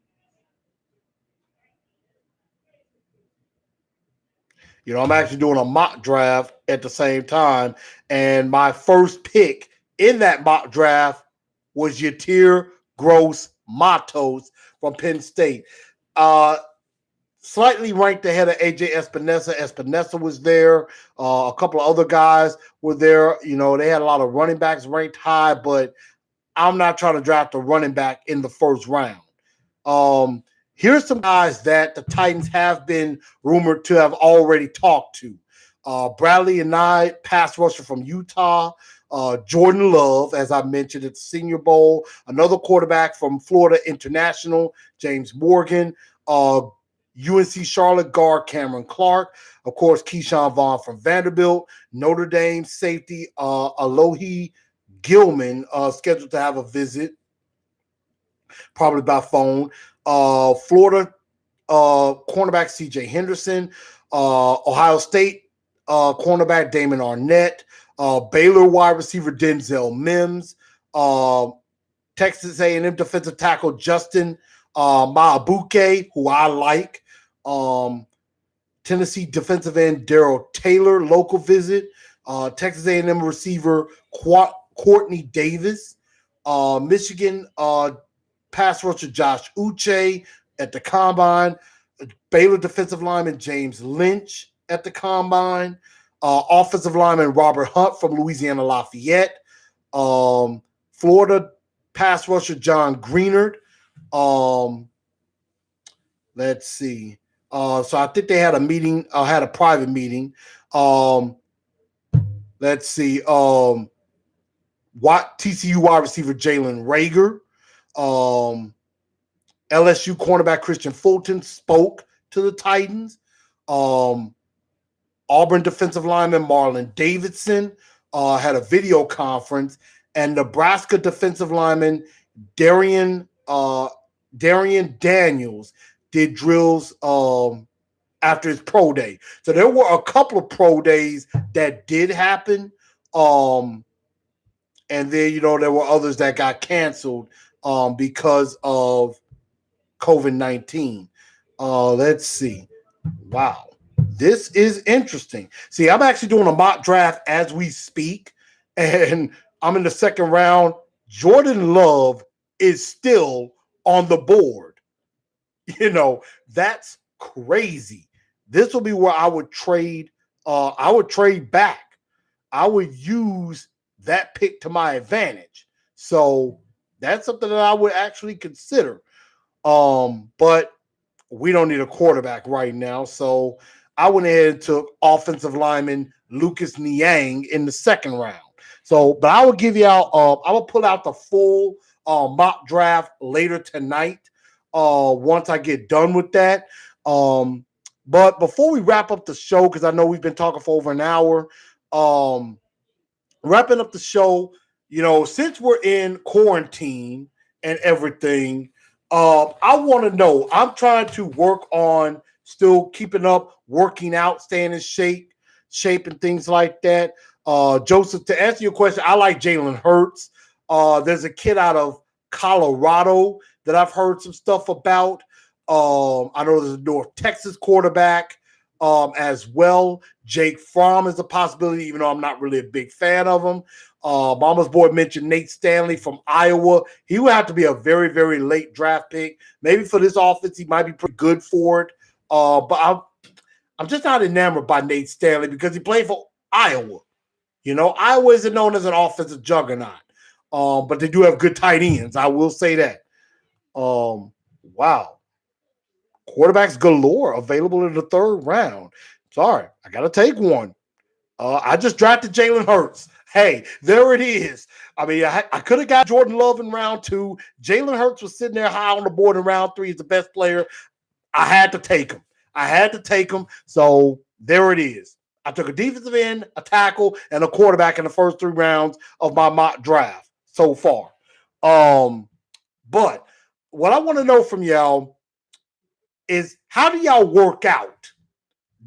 Speaker 1: actually doing a mock draft at the same time. And my first pick in that mock draft was Yatir Gross-Matos from Penn State. Slightly ranked ahead of AJ Espinosa. Espinosa was there. A couple of other guys were there. They had a lot of running backs ranked high, but I'm not trying to draft a running back in the first round. Here's some guys that the Titans have been rumored to have already talked to. Bradley Anae, pass rusher from Utah. Jordan Love, as I mentioned at the Senior Bowl. Another quarterback from Florida International, James Morgan. UNC Charlotte guard Cameron Clark. Of course, Keyshawn Vaughn from Vanderbilt. Notre Dame safety Alohi Gilman, scheduled to have a visit, probably by phone. Florida cornerback C.J. Henderson. Ohio State cornerback Damon Arnett. Baylor wide receiver Denzel Mims. Texas A&M defensive tackle Justin Maabuke, who I like. Tennessee defensive end Darrell Taylor, local visit. Texas A&M receiver Courtney Davis. Michigan pass rusher Josh Uche at the Combine. Baylor defensive lineman James Lynch at the Combine. Offensive lineman Robert Hunt from Louisiana Lafayette. Florida pass rusher John Greenard. Let's see. So I think they had a meeting, had a private meeting. Let's see. TCU wide receiver Jalen Rager. LSU cornerback Christian Fulton spoke to the Titans. Auburn defensive lineman Marlon Davidson had a video conference, and Nebraska defensive lineman Darian Daniels did drills after his pro day. So there were a couple of pro days that did happen. And then, there were others that got canceled because of COVID-19. Let's see. Wow. This is interesting. See, I'm actually doing a mock draft as we speak, and I'm in the second round. Jordan Love is still on the board. That's crazy. This will be where I would trade. I would trade back. I would use that pick to my advantage. So that's something that I would actually consider. But we don't need a quarterback right now. So I went ahead and took offensive lineman Lucas Niang in the second round. So, but I will give you out, I will pull out the full mock draft later tonight once I get done with that. But before we wrap up the show, because I know we've been talking for over an hour, wrapping up the show, since we're in quarantine and everything, I want to know, I'm trying to work on still keeping up, working out, staying in shape and things like that. Joseph, to answer your question, I like Jalen Hurts. There's a kid out of Colorado that I've heard some stuff about. I know there's a North Texas quarterback as well. Jake Fromm is a possibility, even though I'm not really a big fan of him. Mama's boy mentioned Nate Stanley from Iowa. He would have to be a very, very late draft pick. Maybe for this offense, he might be pretty good for it. But I'm just not enamored by Nate Stanley because he played for Iowa. Iowa isn't known as an offensive juggernaut. But they do have good tight ends. I will say that. Wow. Quarterbacks galore available in the third round. Sorry, I got to take one. I just drafted Jalen Hurts. Hey, there it is. I mean, I could have got Jordan Love in round 2. Jalen Hurts was sitting there high on the board in round 3. He's the best player. I had to take him. So there it is. I took a defensive end, a tackle, and a quarterback in the first 3 rounds of my mock draft so far. But what I want to know from y'all is, how do y'all work out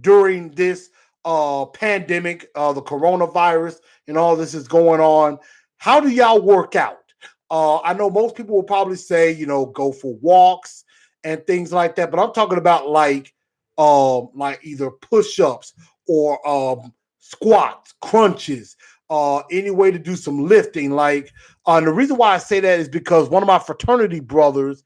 Speaker 1: during this pandemic, the coronavirus, and all this is going on? How do y'all work out? I know most people will probably say, go for walks and things like that, but I'm talking about like either push-ups or squats, crunches, any way to do some lifting. Like, the reason why I say that is because one of my fraternity brothers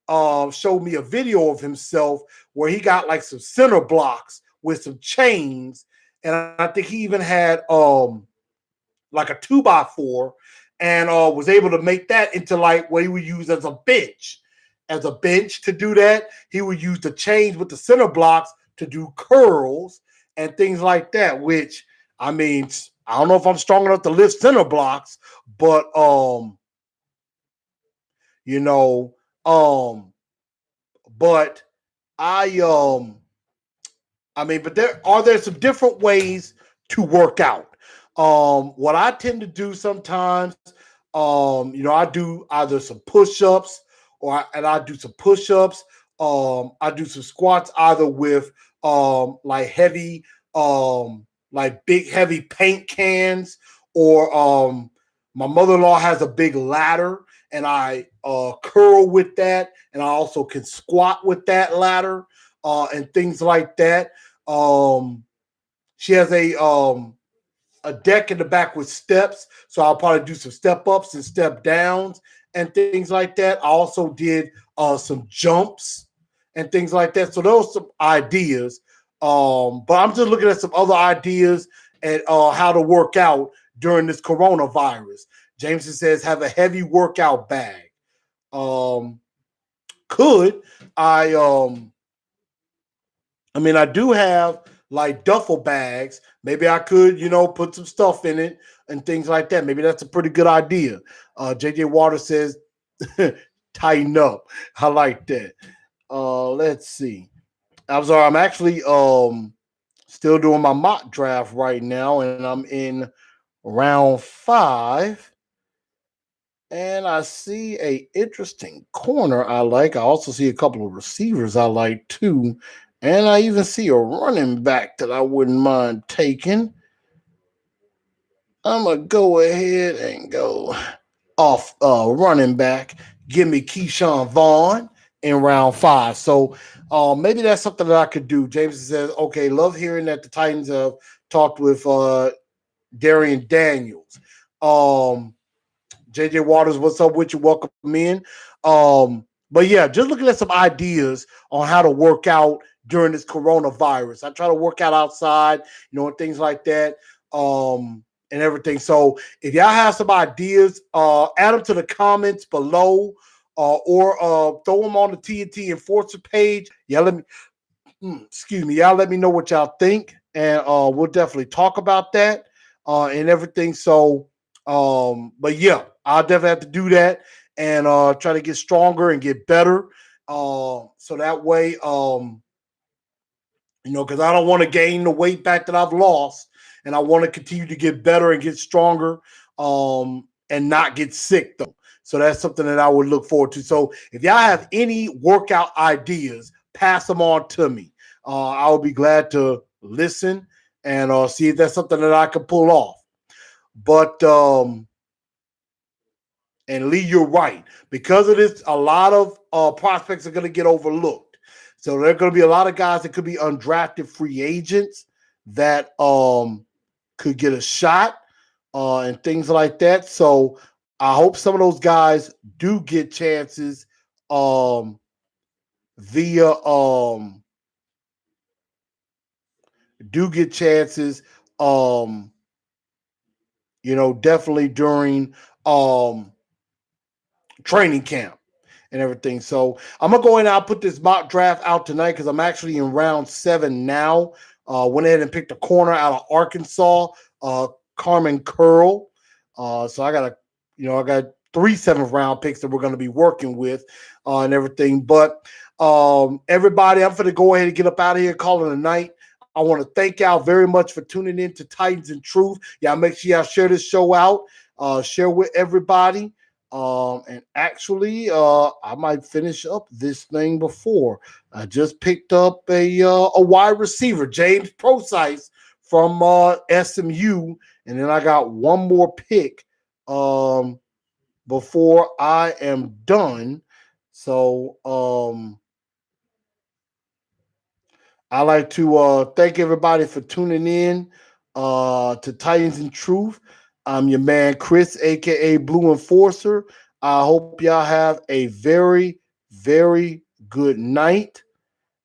Speaker 1: showed me a video of himself where he got like some center blocks with some chains, and I think he even had like a 2x4, and was able to make that into like what he would use as a bench. As a bench to do that, he would use the chains with the center blocks to do curls and things like that, which, I mean, I don't know if I'm strong enough to lift center blocks, but but but there some different ways to work out. What I tend to do sometimes, I do either some push-ups I do some push-ups. I do some squats either with like heavy, like big heavy paint cans, or my mother-in-law has a big ladder, and I curl with that, and I also can squat with that ladder and things like that. She has a deck in the back with steps, so I'll probably do some step ups and step downs and things like that. I also did some jumps and things like that. So those are some ideas. But I'm just looking at some other ideas and how to work out during this coronavirus. Jameson says, have a heavy workout bag. Could I? I do have like duffel bags. Maybe I could, put some stuff in it and things like that. Maybe that's a pretty good idea. JJ Water says, tighten up. I like that. Let's see. I'm sorry. I'm actually still doing my mock draft right now, and I'm in round 5. And I see a interesting corner I like. I also see a couple of receivers I like too. And I even see a running back that I wouldn't mind taking. I'm going to go ahead and go off running back. give me Keyshawn Vaughn in round 5. So maybe that's something that I could do. James says, okay, love hearing that the Titans have talked with Darian Daniels. JJ Waters, what's up with you? Welcome in. But yeah, just looking at some ideas on how to work out during this coronavirus. I try to work out outside, and things like that, and everything. So if y'all have some ideas, add them to the comments below, or throw them on the TNT Enforcer page. Yeah, y'all let me know what y'all think, and we'll definitely talk about that and everything. So, but yeah, I'll definitely have to do that and try to get stronger and get better. So that way, because I don't want to gain the weight back that I've lost, and I want to continue to get better and get stronger, and not get sick though. So that's something that I would look forward to. So if y'all have any workout ideas, pass them on to me. I will be glad to listen and see if that's something that I can pull off. But and Lee, you're right. Because of this, a lot of prospects are going to get overlooked. So there are going to be a lot of guys that could be undrafted free agents that could get a shot and things like that. So I hope some of those guys do get chances via definitely during training camp and everything. So I'm gonna go ahead and I'll put this mock draft out tonight because I'm actually in round 7 now. Went ahead and picked a corner out of Arkansas, Carmen Curl. So I got I got 3 7th round picks that we're going to be working with and everything. But everybody, I'm going to go ahead and get up out of here, call it a night. I want to thank y'all very much for tuning in to Titans and Truth. Y'all make sure y'all share this show out, share with everybody. And actually, I might finish up this thing before. I just picked up a wide receiver, James Procise from SMU, and then I got one more pick before I am done. So I like to thank everybody for tuning in to Titans and Truth. I'm your man Chris, aka Blue Enforcer. I hope y'all have a very, very good night.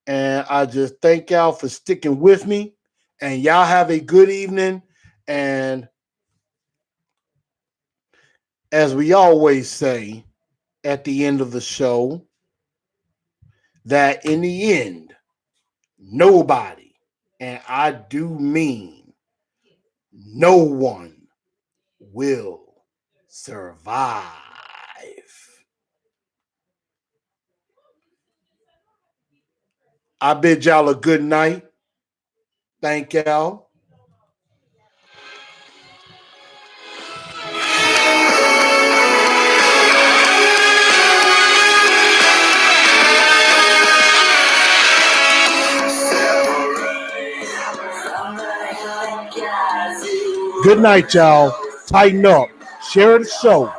Speaker 1: And I just thank y'all for sticking with me. And y'all have a good evening. And as we always say at the end of the show, that in the end, nobody, and I do mean no one, will survive. I bid y'all a good night. Thank y'all. Good night, y'all. Tighten up. Share the show.